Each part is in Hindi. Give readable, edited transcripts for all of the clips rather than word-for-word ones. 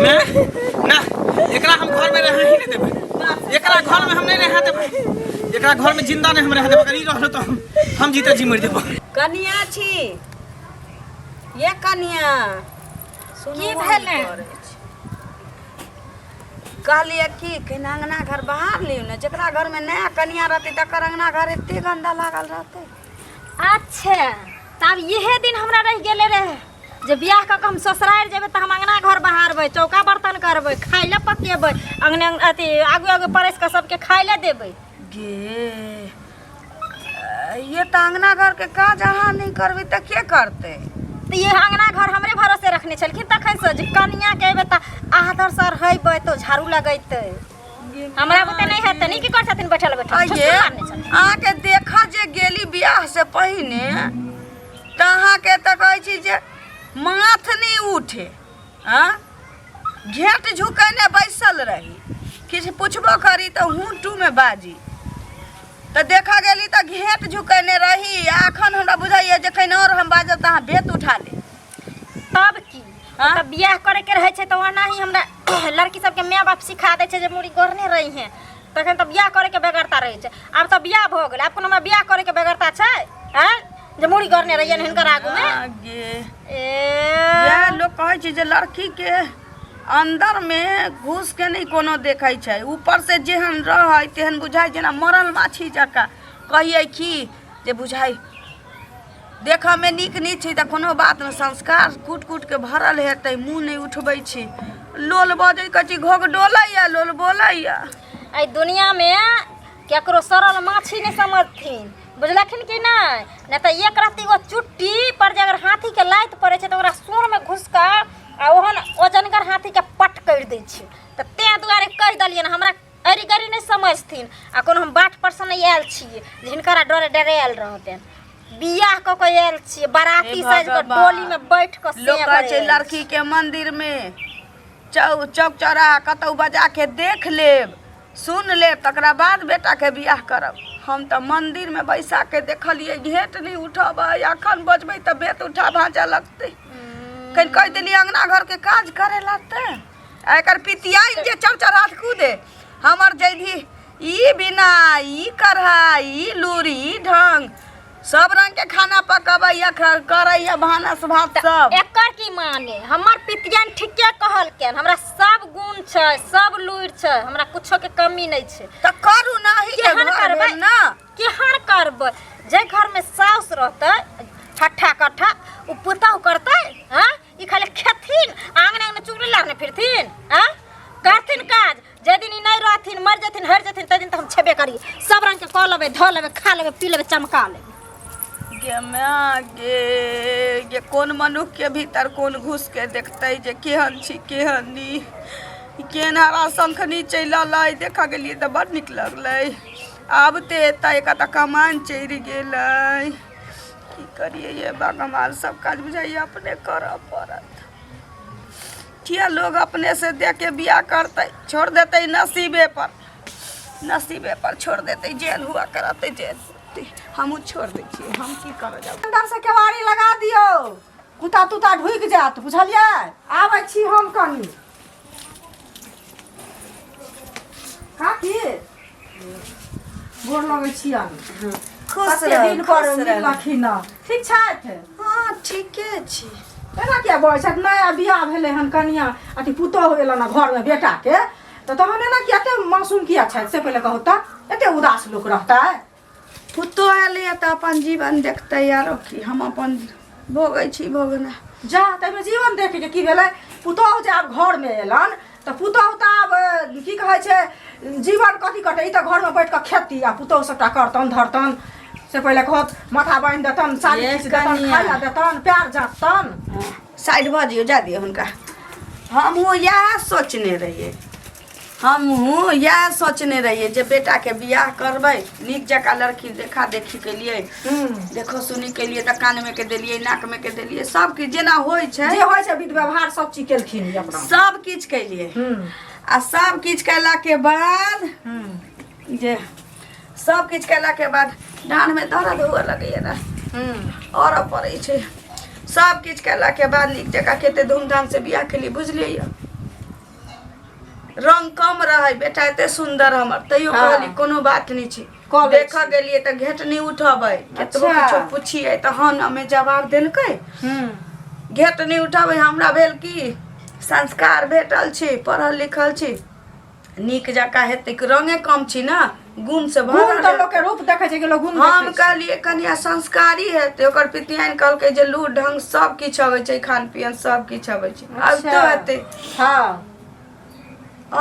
मैं ना एकरा हम घर में रह ही नहीं देबे। एकरा घर में हम नहीं रह देबे। एकरा घर में जिंदा नहीं हम रह देबे। कनी रहलो तो हम जीते जी मर देबो। कनिया छी ये कनिया की भेले कहलिए कि अंगना घर बाहर लियो न जकरा घर में नया कनिया रहते तकर अंगना घर एते गंदा लागल रहते। अच्छा तब यहे दिन हमरा रह गेले रहे जब बियाह क हम ससुराल जेबे त हम अंगना घर बहारबे चौका बर्तन करबे खाइले पकेबे अंगने अथी आगू आगू परस के सबके खाइले देबे। गे ये त अंगना घर के काज अहाँ नहीं करबे त के करते। तो ये अंगना घर हमरे भरोसे रखने छलखिन तखन से जे कनिया के एबे त आधर सर हइबे तो झाड़ू लगैते हमरा बुते नहीं हेते नहीं की कर छथिन बैठल बैठल ये अहाँ के देखा जे गेली बियाह से पहिने त अहाँ के त कहै छी जे माथ नहीं उठे हाँ घेट झुकने बैसल रही किछ पूछबो करी तो हुटू में बाजी तो देखा गेली तो घेट झुकने रही। अखन हमरा बुझाइए जे कहीं और हम बाजब त अहाँ भेत उठा ले तब की तब बियाह करे के रहे छे तो ओना ही हमरा लड़की सब के माय बाप सिखा दे छे जे मुड़ी गोरने रही हैं तखन त बियाह करे के बेगरता रहे छे। अब त बियाह भ गेल अब कोनो हमरा बियाह करे के बेगरता छे हैं जे मुड़ी गोरने रहिए हिनकर आगू में ये लोग कहै छै जे लड़की के अंदर में घुस के नहीं कोनो देखै छै ऊपर से जेहन रहै तेहन बुझाइ जेना मरल माछी जका कहिए कि जे बुझाइ देखा में नीक नहीं छै त कोनो बात में संस्कार कूट कूट के भरल हेतै मुंह नहीं उठबै छी लोल बजै कछि घोग डोलैया लोल बोलैया। आई दुनिया में केकरो सरल माछी नहीं समझथिन बुझलखिन कि नहीं न त एक राती वो चुट्टी पर जे अगर हाथी के लाइत पड़े छे त ओकरा सूर में घुस के आ ओहन ओजनगर हाथी के पट कर दै छे त ते दुआरे कह दलिए न हमरा अरी गरी नहीं समझथिन आ कोनो हम बाट पर से नहीं आयल छिए जिनकरा डरे डरे आयल रहते बियाह क के आयल छिए बाराती साज के डोली में बैठ के लोग कहै छै लड़की के मंदिर में चौक चौराहा कतौ बजा के देख लेब सुन लेब तकरा बाद बेटा के बियाह करब। हम तो मंदिर में बैसा के देखलिए घेट नहीं उठब अखन बजबै त बेत उठा भांजा लगते कहीं कह दिली अंगना घर के काज करे लगते एकर पितियाई जे चरचरात कूदे हमर जैधी ई बिना ई कढ़ाई लूरी ढंग सब रंग के खाना पकबैया करैया भानस भात सब एकर की माने हमर पितियन ठीके कहल के हमरा सब गुण छै सब लूर छै हमरा कुछो के कमी नहीं छै त करू नाही केहन करबै ना केहन करबै जे घर में साउस रहते ठट्ठा कट्ठा उ पुताऊ करते हां ई खाली खेथिन आंगने में चुगली लारने फिरथिन हां करथिन काज जे दिन ई नहीं रहथिन मर जथिन हर जथिन त दिन त हम छेबे करी सब रंग के क लेबे ध लेबे खा लेबे पी लेबे चमका लेबे। ये कौन मनुष्य के भीतर कौन घुस के देखते जे केहन छी केहन नी केहन हरा शंखनी चलल देखा गेलिए तो बड़ निक लगलै आबते एक कमान चढ़ गेलै की करिए ये बागमाल सब काज बुझाइए अपने करऽ पड़त किया लोग अपने से देख के बियाह करते छोड़ देते नसीबे पर छोड़ देते जेल हुआ करते जेल हम छोड़ दै छियै हम की कर जाब अंदर से केवाड़ी लगा दियो कुता तुता ढुक जात बुझलिए आबै छी हम कनी काकी गोर लगै छी आनी खुश दिन पर मिलखिन ठीक छथि। हां ठीके छी एना किया बोलै छथि नया बियाह भेलै हन कनिया अथी पुतोह एला ना घर में बेटा के त तहन एना किया ते मासूम किया छथि से पहले कहू त एते उदास लोक रहता है पुतो आले त अपन जीवन देखते यार की हम अपन भोगै छी भोगना जा तमे जीवन देखे के की भेलै पुतोह जे आब घर में एलन त पुतोह त आब की कहै छै जीवन कथी कटे ई त घर में बैठ के खेती आ पुतोह सबटा करतन धरतन से पहले कहत माथा बांध देतन साड़ी खींच देतन खाया देतन प्यार जातन साइड भ दियो जा दियो हुनका हम यह सोचने रहिए जे बेटा के बियाह करबै नीक जका लड़की देखा देखी के लिए देखो सुनी के लिए त कान में के देलिए नाक में के देलिए सब की जेना होय छै जे होय छै विध व्यवहार सब चीज केलखिन अपना सब किछ के लिए आ सब किछ कैला के बाद जे सब किछ कैला के बाद डांड में दर्द हुआ लगैया ना और पड़ै छै सब किछ कैला के बाद नीक जका केते धूमधाम से बियाह के लिए बुझलिए रंग कम रहे बेटा एते सुंदर हमर तैयो कहली कोनो बात नहीं छी देख गेलिए त घेट नहीं उठबै केतबो कुछो पूछिए त हन हमें जवाब देलकै घेट नहीं उठाबै हमरा भेल की संस्कार भेटल छी पढ़ल लिखल छी नीक जका हेतै रंगे कम छी ना गुण से भरल त लोग के रूप देखे छै कि लोग गुण हम कहलिए कनिया संस्कारी हेतै ओकर पितियान कहलकै जे लूर ढंग सब किछ अबै छै खान पियन सब किछ अबै छै अब तो हेतै हां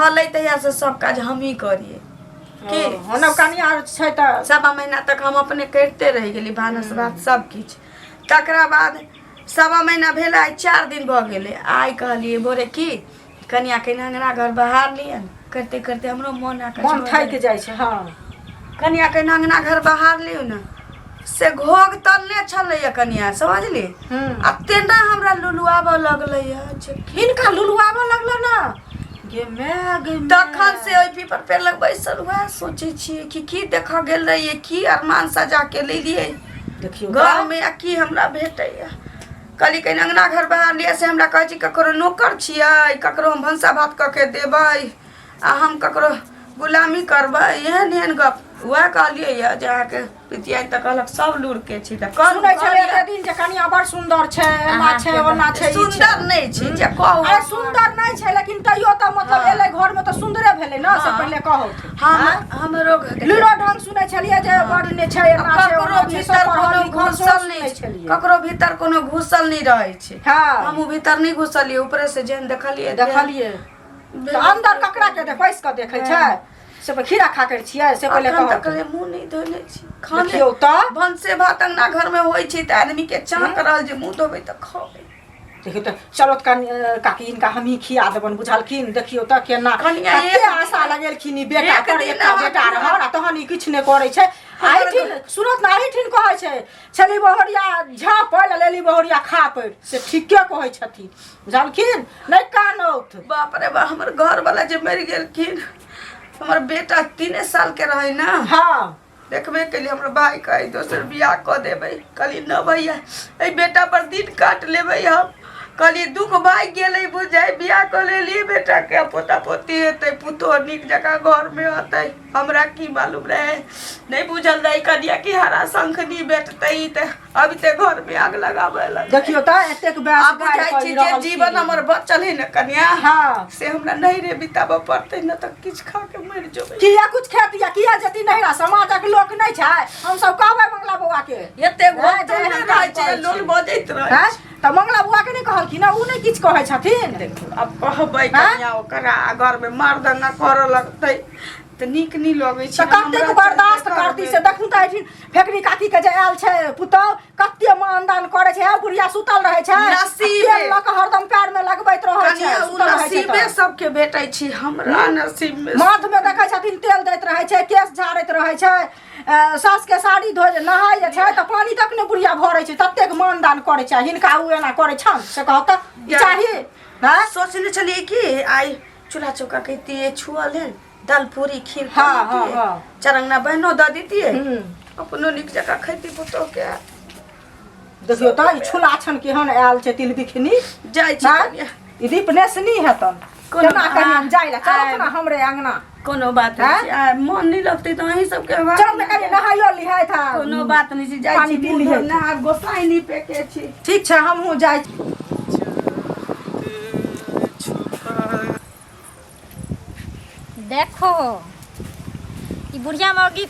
अलै तहिया से सब काज हम ही करिए कि हमरा कनिया छै त सवा महीना तक हम अपने करते रह गेली भानस भात सब किछ तकरा बाद सवा महीना भेल आई 4 दिन भ गेलै आई कहलिए बोरे की कनिया के अंगना घर बहार लियन करते करते हमरो मन थाक जाय छै हां कनिया के अंगना घर बहार लियो ना से घोग तलने छलैया कनिया समझली आ तेना हमरा लुलुआबऽ लगलैया जे हिनका लुलुआबऽ लगलो ना गे गे तखन से ओइ पीपर पे लग बैसल हुआ सोचे छी कि की देखा गेल रहिए की अरमान सजा के लेलिए देखियो गांव में की हमरा भेटैया कली के अंगना घर बहार लिया से हमरा कहै छी ककरो नौकर छियै ककरो हम भंसा भात क के देबै आ हम ककरो गुलामी करबै एहन एहन गप वह कहलिए या जहाँ के पितिया त कहलक सब लूर के छी त कर सुनै छले एक दिन जे कनिया बड़ सुंदर छै एना छै ओना छै सुंदर नहीं छी जे कहू अरे सुंदर नहीं छै लेकिन तइयो त मतलब एले घर में त सुंदरे भेलै ना से पहले कहौ हमरो लीरो ढंग सुनै छलिए जे बड़ ने छै एना छै ककरो भीतर कोनो घुसल नहीं छै ककरो भीतर कोनो घुसल नहीं रहै छै हां हम भीतर नहीं घुसलिए ऊपर से जेन देखलिए त अंदर ककरा के पैस के देखै छै से खीरा खा कर छियै से पहले कहले मुंह नहीं धोले छी खाने त भंसे भात अंगना घर में होई छी त आदमी के चाक रहल जे मुंह धोबै त खाबै देखियो त चलो काकी इनका हम ही खिया देबन बुझलखिन देखियो त केना कनिया एते आशा लगेलखिन बेटा कर एकटा बेटा रहर तहन ई किछ नै करै छै आइठिन सुरत ना आइठिन कहै छै छली बहरिया झापल लेली बहरिया खापड़ से ठीके कहै छथिन बुझलखिन नै कानौत बाप रे बा हमर घर वाला जे मर गेलखिन हमर बेटा 3 साल के रहे ना हां देखबे के लिए हमर भाई कहि दोसर बियाह क देबै कहली न भैया ए बेटा पर दिन काट लेबै हम कहली दुख भाई गेलै बुझाई बियाह क लेली बेटा के पोता पोती हेतै पुतो निक जका घर में होतै हमरा की मालूम रहे नहीं बुझल रही कनिया की हरा शंख नी बेटतै त अभी ते घर में आग लगाबै लग देखियो त एतेक ब्यास बुझाई छी जे जीवन हमर बचल है न कन्या हां से हमरा नहीं रे बिताबो पड़तै न त किछ खा के मर जेबै किया कुछ खेतिया किया जति नहिरा समाजक लोक नै छै हम सब कहबै मंगला बौआ के एते घर जे रहै छै लोल बजैत रहै त मंगला बौआ के नै कहल कि ना उ नै किछ कहै छथिन देखो अब कहबै कन्या ओकरा घर में मर्दंगा कर लगतै त नीक नी लगै छै कते बर्दाश्त करती से देखू त आइठिन फेकरी काकी के जे आयल छै पुतौ कते मानदान करे छै आ बुढ़िया सुतल रहे छै नसीब लक हरदम पैर में लगबैत रहै छै नसीबे सबके भेटै छी हमरा नसीब में माथ में देखै छथिन तेल दैत रहै छै केश झाड़ैत रहै छै सास के साड़ी धो नहाय जे छै त पानी तक ने बुढ़िया भरै छै ततेक मानदान करे छै हिनका उ एना करे छन से कहत ई चाही हां सोचने छलिए कि आई चूल्हा चौका कहती छुआ ले दाल पूरी खीर हां चरंगना बहनो द दीतिए अपनो निक जका खैती पुतो के देखियो त ई छुला छन केहन आयल छै तिल बिखनी जाय छी ई दीपनेसनी हेतन कोना कहिन जाइला चल ना हमरे अंगना कोनो बात नहीं मन नहीं लगते तो अहीं सब के चल ना कनी नहाइयो लिहाय था कोनो बात नहीं छी जाय छी पी लिहे ना गोसाई नहीं पेके छी ठीक छै हमहु जाय देखो ई बुढ़िया मौगी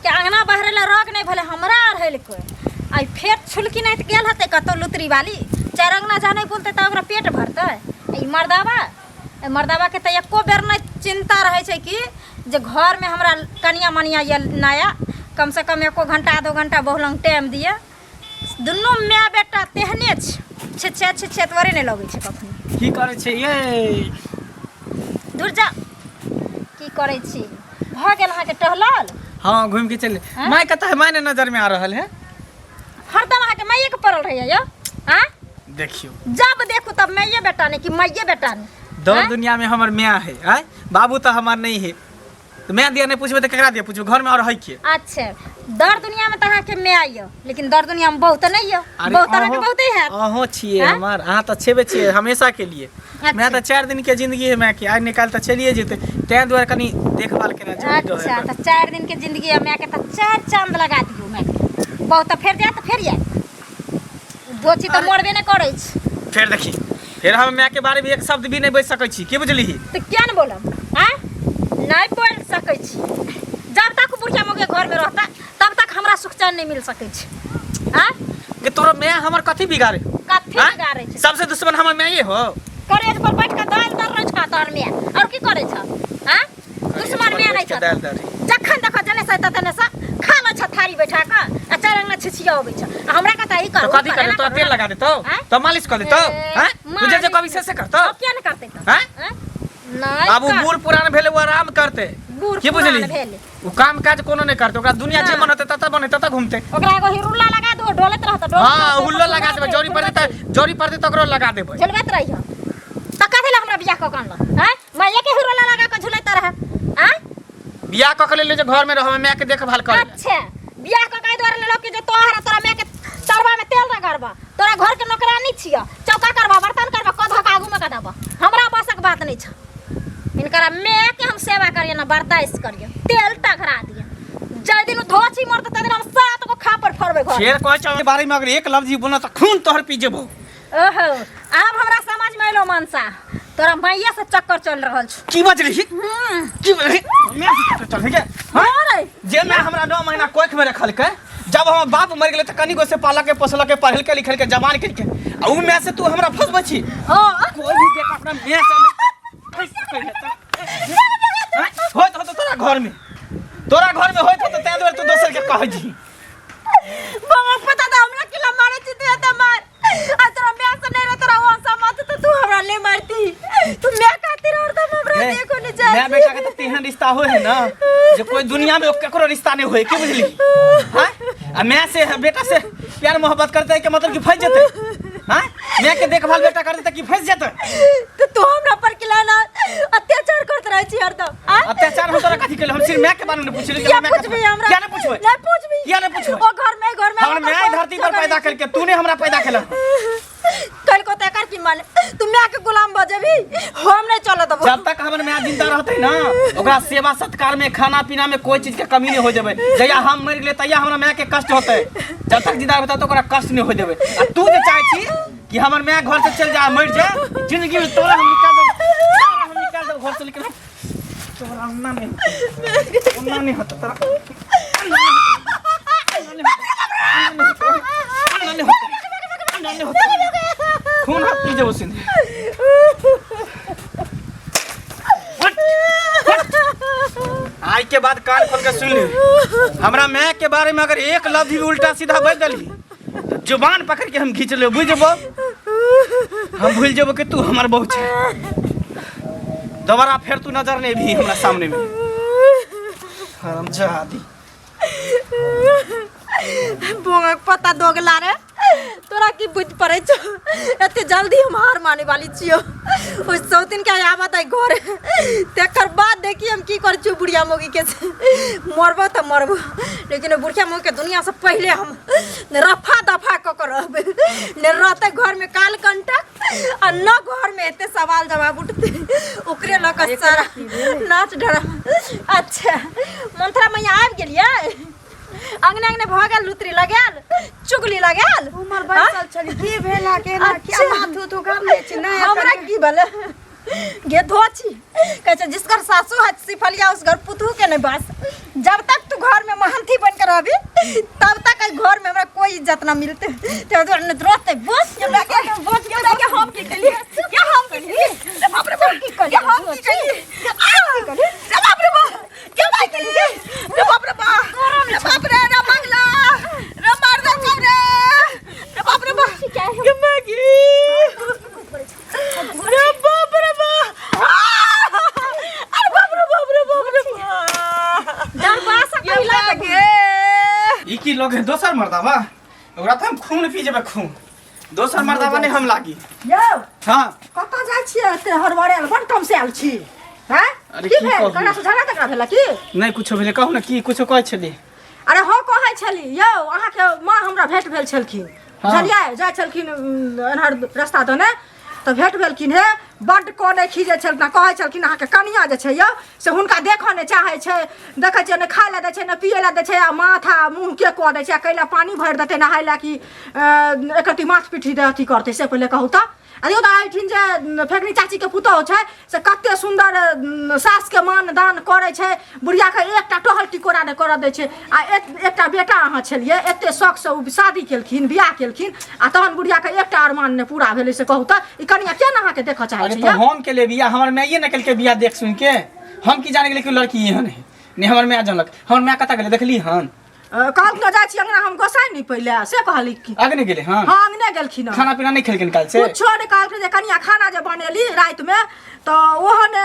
के अंगना बहरेला रख नहीं भले हमरा रहल कोई आई फेट छुलकी नहीं त गेल हते कतो लुतरी वाली चार अंगना जाने बोलते त ओकरा पेट भरते ई मर्दावा के त एको बेर नहीं चिंता रहे छै कि जे घर में हमरा कनिया मनिया ये नया कम से कम एको घंटा आधो घंटा बहुलंग टाइम दिए दुनू माय बेटा तेहने छे तोरे नहीं लगे छै कखनो की करे छै ये दूर जा की करे छी भ गेल अहाँ के टहलल हां घूम के चले माय कता है मायने नजर में आ रहल है हरदम अहाँ के माइये के पड़ल रहिए यो हां देखियो जब देखो तब माइये बेटा ने कि माइये बेटा ने दौर दुनिया में हमर माय है आय बाबू तो हमार नहीं है तो मैं दिया नहीं पूछबे तो केकरा दिया पूछबे घर में और है के अच्छा दर दुनिया में त अहाँ के माय आइयो लेकिन दर दुनिया में बहुत नहीं है बहुत तरह के बहुत है अहो छिए हमार अहाँ त छेबे छिए हमेशा के लिए मैं तो 4 दिन के जिंदगी है मैं कि आज निकाल तो चलिए जेते तै द्वारा कनी देखभाल करना चाहिए। अच्छा तो 4 दिन के जिंदगी है मैं के तो 4 चांद लगा दियो मैं बहुत फेर जाए तो फेर जाए दोची तो मरबे नहीं करे छ। फिर देखी फिर हम मैं के बारे में एक शब्द भी नहीं बोल सकै छी की बुझली तो क्या न बोलम हैं नहीं बोल सकै छी। जब तक बुढ़िया मोगे घर में रहता तब तक हमरा सुख चैन नहीं मिल सकै छी। हैं कि तोरा मैं हमर कथी बिगाड़े कथी हाँ? बिगाड़े छ सबसे दुश्मन हमर मैं ये हो करेज पर बैठ के दाल दर रह छ तोर में और की करे छ हैं दुश्मन में नहीं छ दाल दर जखन देखो जने से तने से खा ल छ थारी बैठा के अचारंग न छिछिया होबै छ हमरा का त ई तो कथी करे तो तेल लगा देतो तो मालिश कर देतो हैं तुझे जो कभी से करतो क्या न करते त हैं नहीं बाबू बूढ़ पुरान भेले वो आराम करते की बुझली वो काम काज कोनो नहीं करते ओकरा दुनिया जे मन होते तत बने तत घूमते ओकरा एगो हिरुल्ला लगा दो डोलत रहत डोल हां हुल्लो लगा देबे जोरी पड़ते तो ओकरो लगा देबे झलबत रही हो त कथि ला हमरा बियाह क कानल हैं मैं एके हिरुल्ला लगा के झुलैत रहे हैं बियाह क के ले जे घर में रहो मैं के देखभाल कर अच्छा बियाह क काई द्वारा ले लो कि जे तोरा मैं के तरवा में तेल न करबा तोरा घर के नौकरानी छिया चौका करबा बर्तन करबा कधा के आगू में कदाबा हमरा बसक बात नहीं छ। इनकरा मैं के हम सेवा करिए ना बर्दाश्त करिए तेल टघरा दिए जय दिन धोची मरत त दिन हम 7 को खापर फरबे घर शेर कह के बारे में अगर एक लफ्ज बोलना तो खून तोहर पी जेबो। ओहो अब हमरा समझ में आइलो मनसा तोरा मैया से चक्कर चल रहल छ की बजली की बजली मैं चल ठीक है हां जे मैं हमरा 9 महीना कोख में रखल के जब हम बाप मर गेले त कनी गो से पाला के पोसल के पढ़ल के लिखल के जवान के आ उ में से तू हमरा फसबे छी हां कोई भी बेटा अपना मैं से होत हो तोरा घर में होत हो तो तै द्वारा तू दोसर के कह जी बाबा पता था हमरा किला मारे चिते त मार आ तोरा मैं से नहीं तोरा वो समझ तो तू हमरा ले मारती तू मैं खातिर और तुम हमरा देखो नहीं जा मैं बेटा के तो तेहन रिश्ता हो है ना जो कोई दुनिया में केकरो रिश्ता नहीं होए की बुझली हां आ मैं से बेटा से प्यार मोहब्बत करते है के मतलब कि फंस जते हां मैं के देखभाल बेटा करते त कि फंस जते तो तू हमरा पर किला ना अत्याचार करत रह छी हरदम अत्याचार हम तोरा कथी केले हम सिर्फ मैं के बारे में पूछली क्या कुछ भी हमरा क्या नहीं पूछबे नहीं पूछबी क्या नहीं पूछबे ओ घर में हमर मैं धरती पर पैदा करके तूने हमरा पैदा केला कल को तय कर की माने तू मैं के गुलाम बजेबी हम नहीं चल दबो जब तक हमर मैं जिंदा रहते ना ओकरा सेवा सत्कार में खाना पीना में कोई चीज के कमी नहीं हो जाबे जया हम मर गेले तया हमरा मैं के कष्ट होते जब तक जिंदा रहता तो ओकरा कष्ट नहीं हो देबे आ तू जे चाहे छी कि हमर मैं घर से चल जा मर जा जिंदगी में तोरा हम निकाल दे घर से लेकिन तोरा अन्ना नहीं होता तोरा खून हाथ पी जाओ सिंह आज के बाद कान खोल के सुन ली हमरा मैं के बारे में अगर एक लफ्ज भी उल्टा सीधा बोल दली तो जुबान पकड़ के हम खींच ले बुझबो हम भूल जेबो कि तू हमर बहू छे दोबारा फिर तू नजर नहीं भी हमरा सामने में हरामजादी बोंगक पता दोगला रे तोरा की बुझ पड़े छ एते जल्दी हम हार माने वाली छियो ओ सौतिन के आवत है घर तेकर बाद देखी हम की कर छु बुढ़िया मोगी के मरबो त मरबो लेकिन बुढ़िया मोगी के दुनिया से पहले हम रफा दफा क कर रहबे ने रहते घर में काल कंटक और न घर में एते सवाल जवाब उठते ओकरे लक सारा नाच डरा। अच्छा मंथरा मैया आबि गेलिए अंगने अंगने भगल लुतरी लगल चुगली लगल उमर बैसल छली की भेला के ना क्या माथू तो कर ले छी ना हमरा की भले गे धोची कहते जिसकर सासू है सिफलिया उस घर पुतहू के नहीं बस जब तक तू घर में महंती बन कर रहबी तब तक घर में हमरा कोई इज्जत ना मिलते ते ने रोते बस के हम की कली क्या हम की कली रे बाप रे बाप की कली हम की कली रे बाप रे बाप क्या भाई कली रे बाप रे रे मंगला रे मार दे कब रे बाप रे बाप क्या है के मागी रे बाप रे बाप अरे बाप रे डर बासा कहिला गे ई की लोग है दोसर मर्दावा ओकरा त हम खून पी जेबे खून दोसर मर्दावा ने हम लागी यौ हां कत जाय छी एते हरबड़े बड़ कम से आल छी हैं अरे की की भेल कहू? कना से झगड़ा तकरा भेला की नहीं कुछो भेले कहू ना की कुछो कहै छली अरे हो कहै छली यौ अहाँ के मां हमरा भेंट भेल छलखिन हाँ। चलिए जाय छलखिन एनहर रास्ता दने तऽ भेट भेलखिन हे बड्ड कोने खीजे छलखिन कहै छलखिन अहाँके कनिया जे छै यौ से हुनका देखऽ नहि चाहै छै देखै छियै ने खाय लए दै छै ने पियै लए दै छै आ माथा मुँह के कऽ दै छै कैला पानी भरि देतै नहाय लए कि एकरती माथ पीठी दे अथी करतै से पहिले कहू तऽ अरे ओ एहिठिन जे फेकनी चाची के पुतहु छै से कते सुन्दर सास के मान दान करे छै बुढ़िया के एकटा टहल टिकोरा नहि करऽ दै छै आ एकटा बेटा अहाँ छलियै एते शौक से शादी केलखिन बियाह केलखिन आ तहन बुढ़िया के एकटा अरमान ने पूरा भेलै से कहू तऽ ई कनिया के ना अहाँ के देखऽ चाहै छै हम के लिए बियाह हमर माइये न केलकै बियाह देख सुन के हम की जाने गेलै कि लड़की एहन है नहीं हमर माय जानलक हमर माय कतऽ गेलै देखली हन काल न जाइ छी अंगना हम गोसाई नहीं पहिले से कहली कि आगने गेलै हन हां अंगने गेलखिन खाना पीना नहीं खेलखिन काल से कुछो ने काल के जे कनिया खाना जे बनेली रात में तो ओहने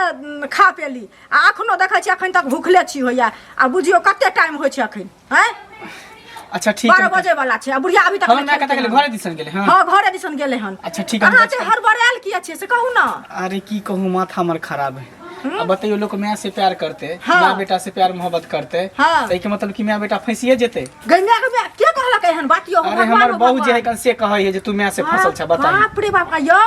खा पेली आ अखनो देखै छी अखन तक भूखले छी होइया आ बुझियो कते टाइम होय छै अखन हैं अच्छा ठीक है 12 बजे वाला छै आ बुढ़िया अभी तक हमर माय कतऽ गेलै घरे दिसन गेलै हन हां घरे दिसन गेलै हन अच्छा ठीक है कहां छै हड़बड़ायल किया छै से कहू ना अरे की कहूं माथा हमर खराब है अब बताइए लोग माँ से प्यार करते माँ बेटा से प्यार मोहब्बत करते सही के मतलब कि माँ बेटा फंसिए जेते गंगा के माँ के कहलक एहन बातियो अरे हमर बहू जे है कन से कहै है जे तू माँ से फंसल छ बता बाप रे बाप यो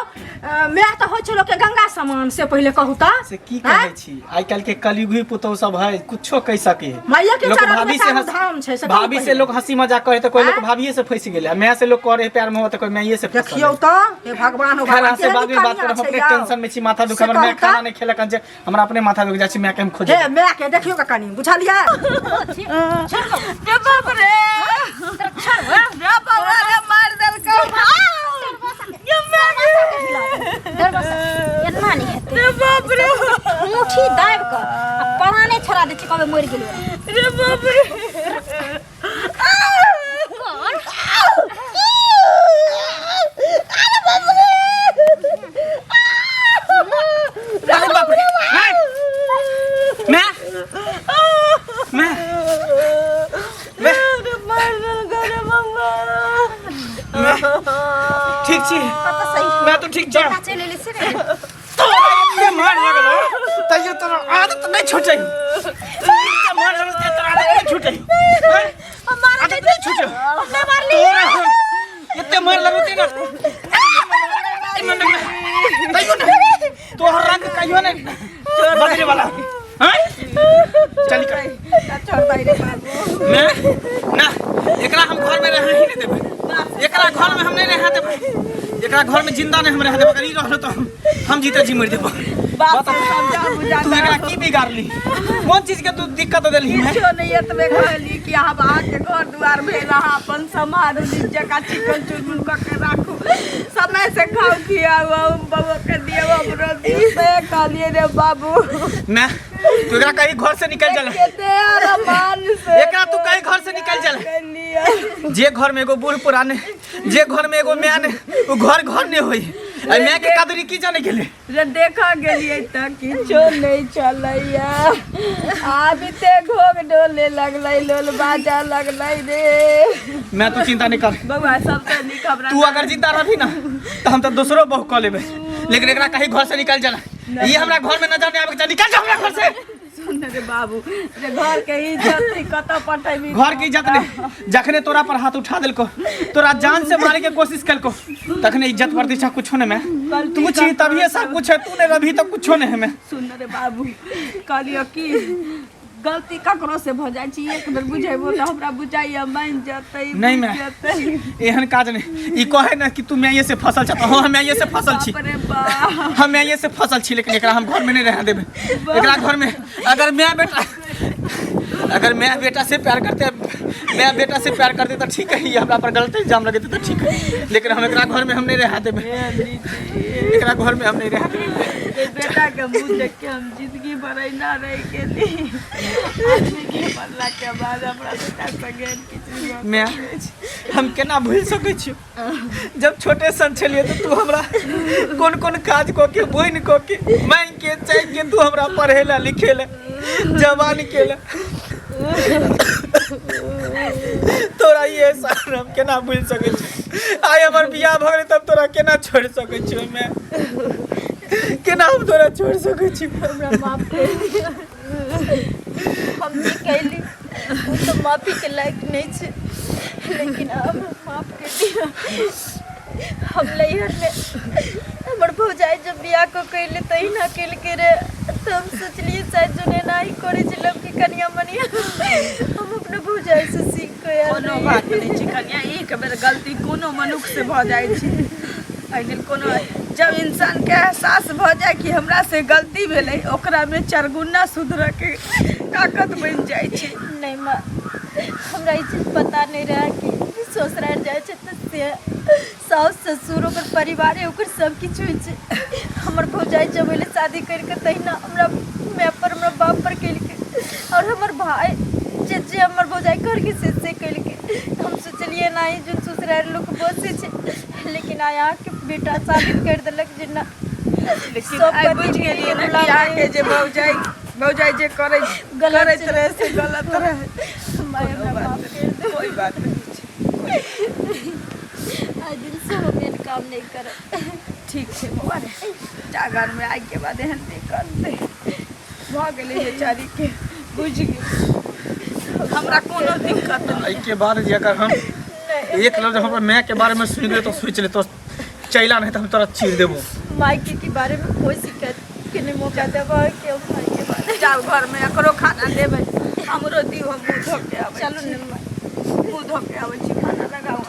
माँ त होय छै लोग के गंगा समान से पहिले कहू त से की कहै छी आइ काल के कलयुगी पुतौ सब है कुछो कह सके मैया के लोग भाभी से धाम छै से भाभी से लोग हंसी मजाक करे त कोई लोग भाभीए से फंस गेले माँ से लोग करे प्यार मोहब्बत कोई माईए से फंस देखियो त हे भगवान हो भगवान से बाद में बात करब अपने टेंशन में छी माथा दुख हमर माँ खाना नहीं खेलक जे हमरा अपने माथा दुख जाय छी माँ के हम खोजे हे माँ के देखियो का कनी बुझलिया रे बाप रे रे बाबा रे मार देल का ये एना नहीं हेतै रे बाप रे मुट्ठी दाबि कऽ आ पराने छोड़ा दै छी कबे मरि गेलै रे बाप रे अरे बाप रे मैं ठीक छी मैं तो ठीक जा चले ले से रे ये मार लगलो तइयो तोरा आदत नहीं छूटे मार लगलो तेरा आदत नहीं छूटे आदत नहीं छूटे मैं मार ली इतने मार लगलो तेरा तइयो ना तोहर रंग कहियो ने बदले वाला हैं चल कर छोड़ दे रे बाबू मैं ना एकरा हम घर में रह ही नहीं देबे एकरा घर में हम नहीं रह देबे एकरा घर में जिंदा नहीं हम रह देबे अगर ई रहलो तो हम जीते जी मर देबो बात समझा बुझा तू एकरा की बिगाड़ली कौन चीज के तू दिक्कत देलही है किछो नहीं एतबे कहली कि आब आके घर दुआर भेल अहाँ अपन समाज जका चिकन चुनमुन क के राखू समय से खाओ खियाओ बाबू के दियो हमरो से कहलिए रे बाबू मैं तू एकरा कहीं घर से निकल जाला केते अरमान से एकरा तू कहीं घर से निकल जाला कहलिए जे घर में एगो बूढ़ पुराने जे घर में एगो म्यान वो घर नहीं होई आ मैं के कदरी की जाने गेले रे देखा गेलिए त किछो नहीं चलैया आबी ते घोग डोले लगलै लोल बाजा लगलै रे मैं तू चिंता नहीं कर बउआ सबसे नीक हमरा तू अगर जिंदा रही ना तो हम तो दूसरो बहु कह लेबे लेकिन एकरा कहीं घर से निकल जाला ये हमरा घर में न जाने आवे निकल जा हमरा घर से सुन रे बाबू रे घर के इज्जत कत पठैबी घर की इज्जत नहीं जखने तोरा पर हाथ उठा देलको तोरा जान से मारे के कोशिश करको तखने इज्जत प्रतिष्ठा कुछो नहीं मैं तू छी तभी सब कुछ है तू नहीं रही तो कुछो नहीं है मैं सुन रे बाबू कहलियो की गलती ककरो से भ जाय छी एक बेर बुझेबो त हमरा बुझाइया मान जतै नहीं मैं एहन काज नहीं ई कहे ना कि तू मैं ये से फसल छ हां मैं ये से फसल छी अरे बा हम मैं ये से फसल छी लेकिन एकरा हम घर में नहीं रह देबे एकरा घर में अगर मैं बेटा से प्यार करते मैं बेटा से प्यार करते तो ठीक है ये हमरा पर गलत इल्जाम लगते तो ठीक है लेकिन हम एकरा घर में हम नहीं रह देबे एकरा घर में हम नहीं रह देबे बेटा के मुंह देख के हम जिंदगी भर ना रह के दी आदमी के मरला के बाद हमरा बेटा संगे किछु मैं हम केना भूल सकै छी जब छोटे सन छलिए तो तू हमरा कोन कोन काज को के बोइन को के मांग के चाह के तू हमरा पढ़ेला लिखेला जवान केला तोरा ये सार हम केना भूल सकै छी आइ हमर बियाह भ गेलै तब तोरा केना छोड़ सकै छी मैं केना हम तोरा छोड़ सकै छी हमरा माफ कर दिया हम जे कहली वो तो माफी के लायक नहीं छे लेकिन अब माफ कर दिया हम लैहर में हमर भौजाई जब बियाह को कैले तही ना कैल के रे तो हम सोचलिए शायद जोने नहीं करे जिलम की कन्या मनिया हम अपने भौजाई से सीख के यार कोनो बात नहीं छी कन्या एक बेर गलती कोनो मनुख से भ जाय छै एहिदिन कोनो जब इंसान के एहसास भ जाय कि हमरा से गलती भेलै ओकरा में चारगुना सुधर के ताकत बन जाय छै। नहीं माँ हमरा ई चीज पता नहीं रहा कि ससुराल जाए छै त से सास ससुर ओकर परिवार ओकर सब किछु होइ छै। हमर भौजाई जब एले शादी करके तहिना हमरा मैं पर हमरा बाप पर केलके और हमर भाई जे हमर भौजाई करके से केलके हम सोचलिए नहीं जो ससुराल लोग बसे छै लेकिन आया के बेटा साबित कर देलक जे ना लेकिन आई बुझ गेलिए ना कि आके जे भौजाई जे करे गलत रहे से गलत रहे माया माफ कर दे कोई बात नहीं आज दिन से हो गया काम नहीं कर ठीक छै बउआ रे जागर में आइ के बाद एहन नहीं कर दे भ गेलै बेचारी के बुझ गेल हमरा कोनो दिक्कत नहीं। एहि के बाद जे अगर हम एक लफ्ज हमर माय के बारे में सुन ले तो सोच ले तो चैला नहीं तो हम तोरा चीर देबो। मायके के बारे में कोई शिकायत के नहीं मौका देबा के माई के बारे जाओ घर में एकरो खाना देबै हमरो दियो हम मुँह धो के आबै चलो न मुँह धो के आबै छी खाना लगाओ।